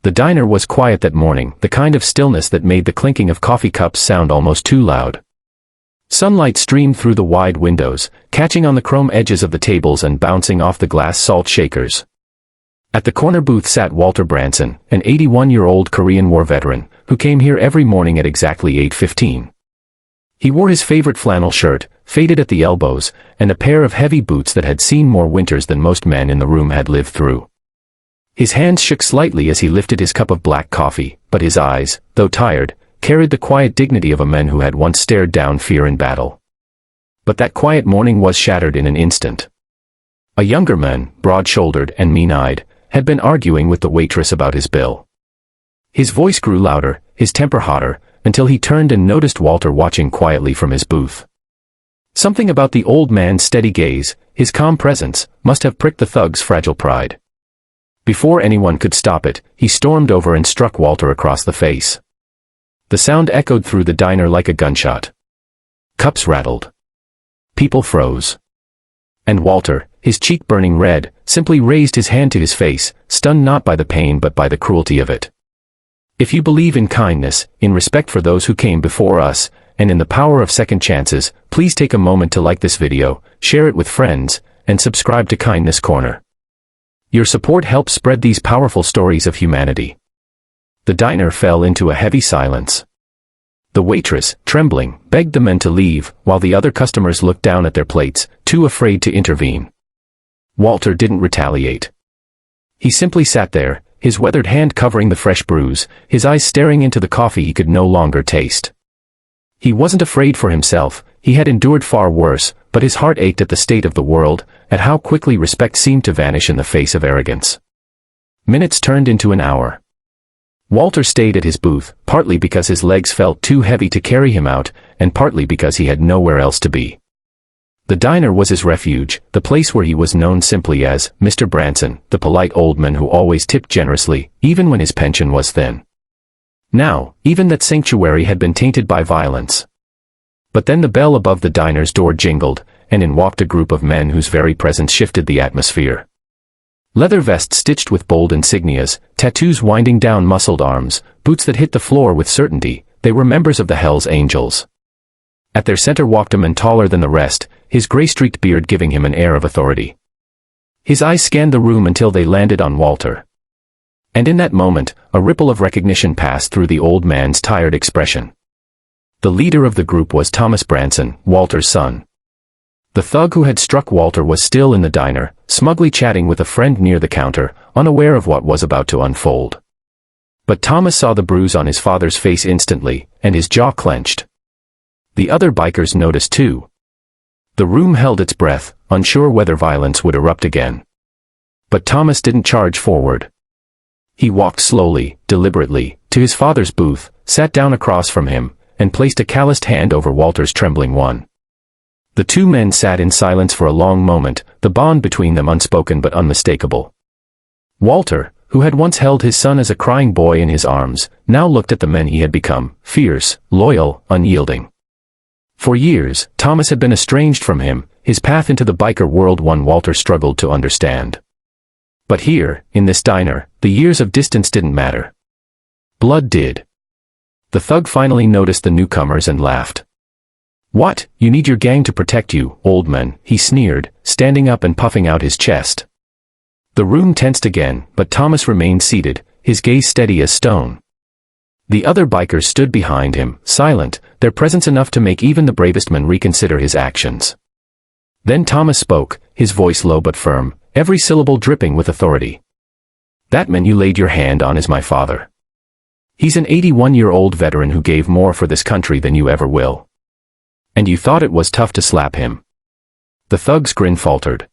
The diner was quiet that morning, the kind of stillness that made the clinking of coffee cups sound almost too loud. Sunlight streamed through the wide windows, catching on the chrome edges of the tables and bouncing off the glass salt shakers. At the corner booth sat Walter Branson, an 81-year-old Korean War veteran, who came here every morning at exactly 8:15. He wore his favorite flannel shirt, faded at the elbows, and a pair of heavy boots that had seen more winters than most men in the room had lived through. His hands shook slightly as he lifted his cup of black coffee, but his eyes, though tired, carried the quiet dignity of a man who had once stared down fear in battle. But that quiet morning was shattered in an instant. A younger man, broad-shouldered and mean-eyed, had been arguing with the waitress about his bill. His voice grew louder, his temper hotter, until he turned and noticed Walter watching quietly from his booth. Something about the old man's steady gaze, his calm presence, must have pricked the thug's fragile pride. Before anyone could stop it, he stormed over and struck Walter across the face. The sound echoed through the diner like a gunshot. Cups rattled. People froze. And Walter, his cheek burning red, simply raised his hand to his face, stunned not by the pain but by the cruelty of it. If you believe in kindness, in respect for those who came before us, and in the power of second chances, please take a moment to like this video, share it with friends, and subscribe to Kindness Corner. Your support helps spread these powerful stories of humanity. The diner fell into a heavy silence. The waitress, trembling, begged the men to leave, while the other customers looked down at their plates, too afraid to intervene. Walter didn't retaliate. He simply sat there, his weathered hand covering the fresh bruise, his eyes staring into the coffee he could no longer taste. He wasn't afraid for himself, he had endured far worse, but his heart ached at the state of the world, at how quickly respect seemed to vanish in the face of arrogance. Minutes turned into an hour. Walter stayed at his booth, partly because his legs felt too heavy to carry him out, and partly because he had nowhere else to be. The diner was his refuge, the place where he was known simply as Mr. Branson, the polite old man who always tipped generously, even when his pension was thin. Now, even that sanctuary had been tainted by violence. But then the bell above the diner's door jingled, and in walked a group of men whose very presence shifted the atmosphere. Leather vests stitched with bold insignias, tattoos winding down muscled arms, boots that hit the floor with certainty, they were members of the Hells Angels. At their center walked a man taller than the rest, his gray-streaked beard giving him an air of authority. His eyes scanned the room until they landed on Walter. And in that moment, a ripple of recognition passed through the old man's tired expression. The leader of the group was Thomas Branson, Walter's son. The thug who had struck Walter was still in the diner, smugly chatting with a friend near the counter, unaware of what was about to unfold. But Thomas saw the bruise on his father's face instantly, and his jaw clenched. The other bikers noticed too. The room held its breath, unsure whether violence would erupt again. But Thomas didn't charge forward. He walked slowly, deliberately, to his father's booth, sat down across from him, and placed a calloused hand over Walter's trembling one. The two men sat in silence for a long moment, the bond between them unspoken but unmistakable. Walter, who had once held his son as a crying boy in his arms, now looked at the men he had become, fierce, loyal, unyielding. For years, Thomas had been estranged from him, his path into the biker world one Walter struggled to understand. But here, in this diner, the years of distance didn't matter. Blood did. The thug finally noticed the newcomers and laughed. "What, you need your gang to protect you, old man," he sneered, standing up and puffing out his chest. The room tensed again, but Thomas remained seated, his gaze steady as stone. The other bikers stood behind him, silent, their presence enough to make even the bravest man reconsider his actions. Then Thomas spoke, his voice low but firm, every syllable dripping with authority. "That man you laid your hand on is my father. He's an 81-year-old veteran who gave more for this country than you ever will. And you thought it was tough to slap him." The thug's grin faltered.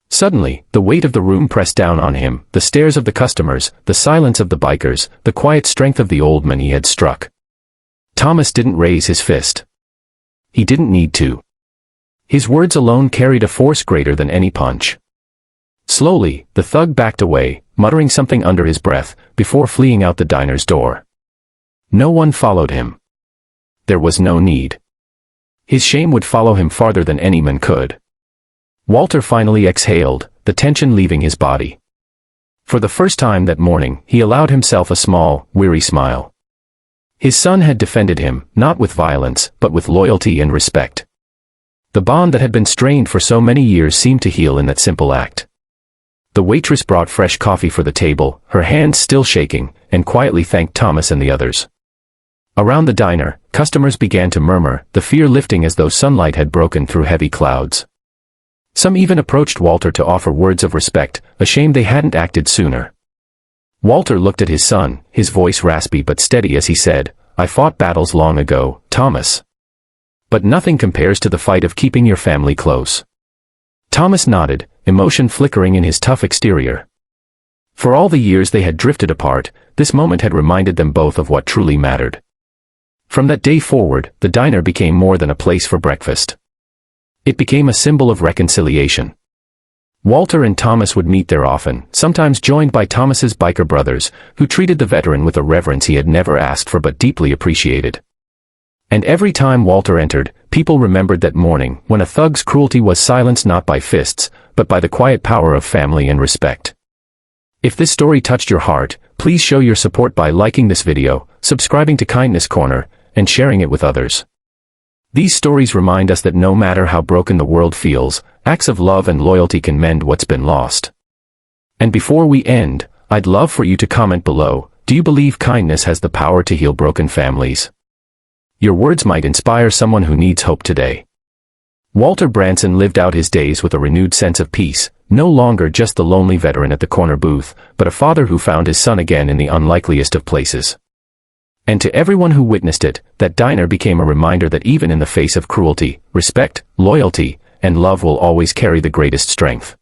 Suddenly, the weight of the room pressed down on him, the stares of the customers, the silence of the bikers, the quiet strength of the old man he had struck. Thomas didn't raise his fist. He didn't need to. His words alone carried a force greater than any punch. Slowly, the thug backed away, muttering something under his breath, before fleeing out the diner's door. No one followed him. There was no need. His shame would follow him farther than any man could. Walter finally exhaled, the tension leaving his body. For the first time that morning, he allowed himself a small, weary smile. His son had defended him, not with violence, but with loyalty and respect. The bond that had been strained for so many years seemed to heal in that simple act. The waitress brought fresh coffee for the table, her hands still shaking, and quietly thanked Thomas and the others. Around the diner, customers began to murmur, the fear lifting as though sunlight had broken through heavy clouds. Some even approached Walter to offer words of respect, ashamed they hadn't acted sooner. Walter looked at his son, his voice raspy but steady as he said, "I fought battles long ago, Thomas. But nothing compares to the fight of keeping your family close." Thomas nodded, emotion flickering in his tough exterior. For all the years they had drifted apart, this moment had reminded them both of what truly mattered. From that day forward, the diner became more than a place for breakfast. It became a symbol of reconciliation. Walter and Thomas would meet there often, sometimes joined by Thomas's biker brothers, who treated the veteran with a reverence he had never asked for but deeply appreciated. And every time Walter entered, people remembered that morning, when a thug's cruelty was silenced not by fists, but by the quiet power of family and respect. If this story touched your heart, please show your support by liking this video, subscribing to Kindness Corner, and sharing it with others. These stories remind us that no matter how broken the world feels, acts of love and loyalty can mend what's been lost. And before we end, I'd love for you to comment below, do you believe kindness has the power to heal broken families? Your words might inspire someone who needs hope today. Walter Branson lived out his days with a renewed sense of peace, no longer just the lonely veteran at the corner booth, but a father who found his son again in the unlikeliest of places. And to everyone who witnessed it, that diner became a reminder that even in the face of cruelty, respect, loyalty, and love will always carry the greatest strength.